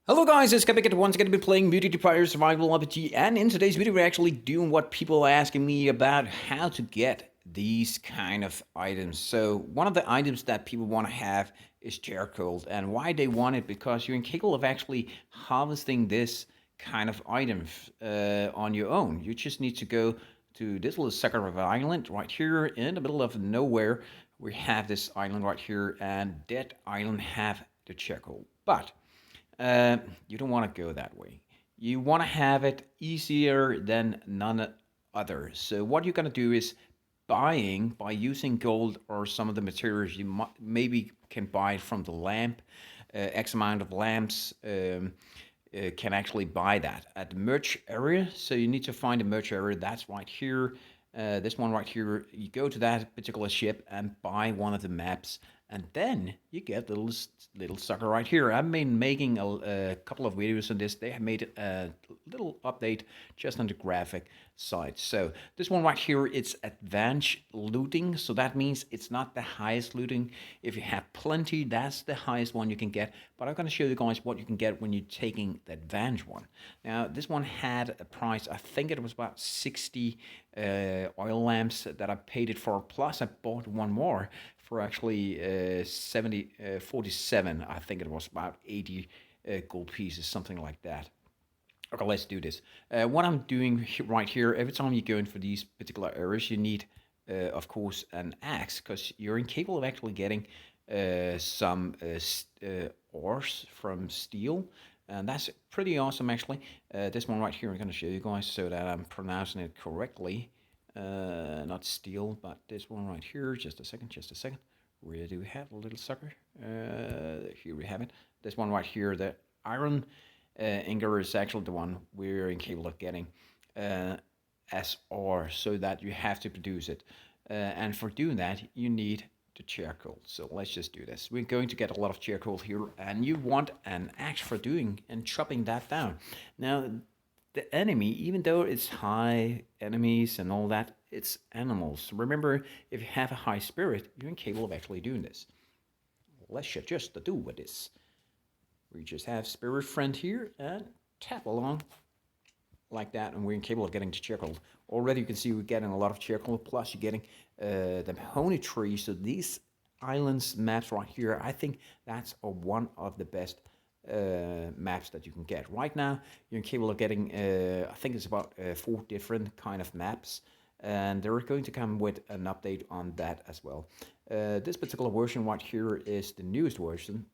Hello guys, it's Kepik once going to be playing Mutiny Fire Survival RPG, and in today's video we're actually doing what people are asking me about, how to get these kind of items. So one of the items that people want to have is charcoal, and why they want it, because you're incapable of actually harvesting this kind of item on your own. You just need to go to this little sucker of an island right here in the middle of nowhere. We have this island right here, and that island have the charcoal, but uh, you don't want to go that way. You want to have it easier than none other. So what you're going to do is buying by using gold or some of the materials you maybe can buy from the lamp. X amount of lamps can actually buy that at the merch area. So you need to find the merch area. That's right here. This one right here. You go to that particular ship and buy one of the maps, and then you get the little sucker right here. I've been making a couple of videos on this. They have made a little update just on the graphic side. So this one right here, it's advanced looting. So that means it's not the highest looting. If you have plenty, that's the highest one you can get. But I'm going to show you guys what you can get when you're taking the advanced one. Now, this one had a price, I think it was about 60 oil lamps that I paid it for. Plus, I bought one more for actually 47. I think it was about 80 gold pieces, something like that. Okay, let's do this. What I'm doing right here, every time you go in for these particular areas, you need, of course, an axe, because you're incapable of actually getting some ores from steel. And that's pretty awesome, actually. This one right here, I'm going to show you guys so that I'm pronouncing it correctly. Not steel, but this one right here. Just a second, just a second. Where do we have a little sucker? Here we have it. This one right here, the iron Inger is actually the one we're incapable of getting as ore, so that you have to produce it. And for doing that, you need the charcoal. So let's just do this. We're going to get a lot of charcoal here, and you want an axe for doing and chopping that down. Now, the enemy, even though it's high enemies and all that, it's animals. Remember, if you have a high spirit, you're incapable of actually doing this. Let's just do with this. We just have spirit friend here and tap along like that, and we're incapable of getting to charcoal. Already you can see we're getting a lot of charcoal, plus you're getting the honey tree. So these islands maps right here, I think that's one of the best maps that you can get. Right now, you're capable of getting, I think it's about 4 different kind of maps, and they're going to come with an update on that as well. This particular version right here is the newest version.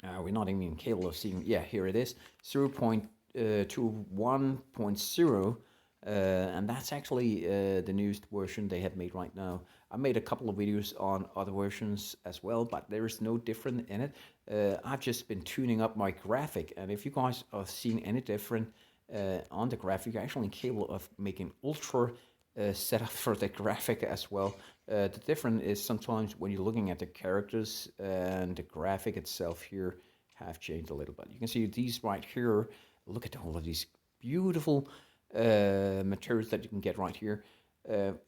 We're not even capable of seeing, yeah, here it is, 0.21.0, and that's actually the newest version they have made right now. I made a couple of videos on other versions as well, but there is no different in it. I've just been tuning up my graphic, and if you guys have seen any different on the graphic, you're actually capable of making ultra setup for the graphic as well. The difference is sometimes when you're looking at the characters and the graphic itself here have changed a little bit. You can see these right here. Look at all of these beautiful materials that you can get right here.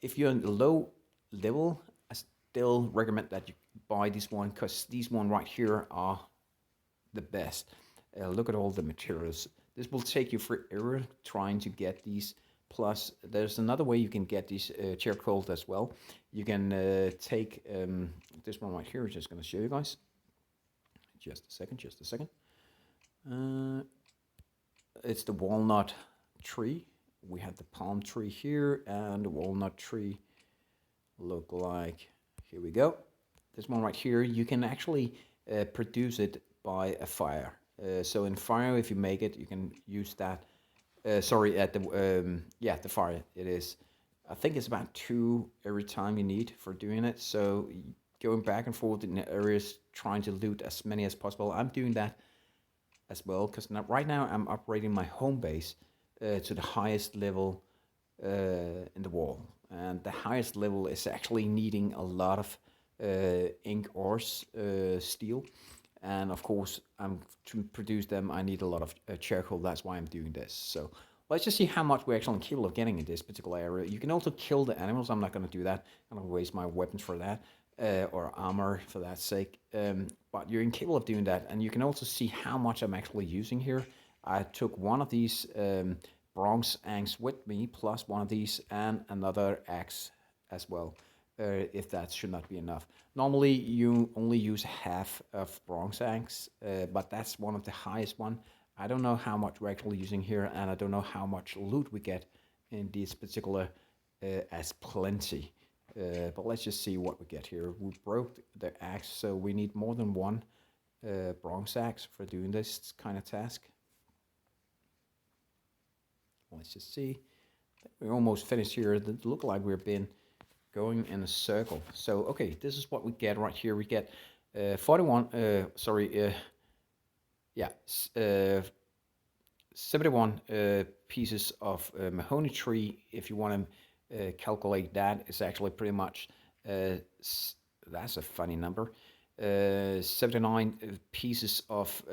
If you're in the low level, I still recommend that you buy this one, because these one right here are the best. Look at all the materials. This will take you forever trying to get these. Plus, there's another way you can get these charcoal as well. You can take this one right here. Just going to show you guys. Just a second, just a second. It's the walnut tree. We have the palm tree here, and the walnut tree look like, here we go. This one right here, you can actually produce it by a fire. So in fire, if you make it, you can use that. Sorry, at the the fire it is. I think it's about 2 every time you need for doing it. So going back and forth in the areas, trying to loot as many as possible. I'm doing that as well, because right now I'm upgrading my home base to the highest level in the wall, and the highest level is actually needing a lot of ink ores, steel. And of course, to produce them, I need a lot of charcoal. That's why I'm doing this. So let's just see how much we're actually capable of getting in this particular area. You can also kill the animals. I'm not going to do that. I'm going to waste my weapons for that, or armor for that sake. but you're incapable of doing that. And you can also see how much I'm actually using here. I took one of these bronze axe with me, plus one of these, and another axe as well, if that should not be enough. Normally, you only use half of bronze axe, but that's one of the highest one. I don't know how much we're actually using here, and I don't know how much loot we get in this particular as plenty. But let's just see what we get here. We broke the axe, so we need more than one bronze axe for doing this kind of task. Let's just see. We're almost finished here. It looks like we've been going in a circle. So, okay, this is what we get right here. We get 71 pieces of mahogany tree. If you want to calculate that, it's actually pretty much, that's a funny number, 79 pieces of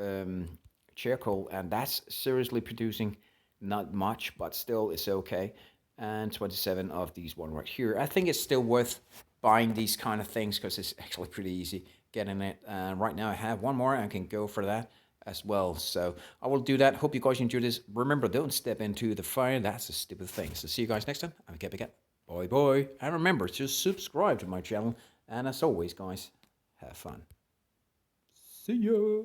charcoal, and that's seriously producing not much, but still it's okay. And 27 of these one right here. I think it's still worth buying these kind of things because it's actually pretty easy getting it. And right now I have one more, I can go for that as well. So I will do that. Hope you guys enjoyed this. Remember, don't step into the fire. That's a stupid thing. So see you guys next time. I'm Get. Bye bye. And remember to subscribe to my channel. And as always, guys, have fun. See ya.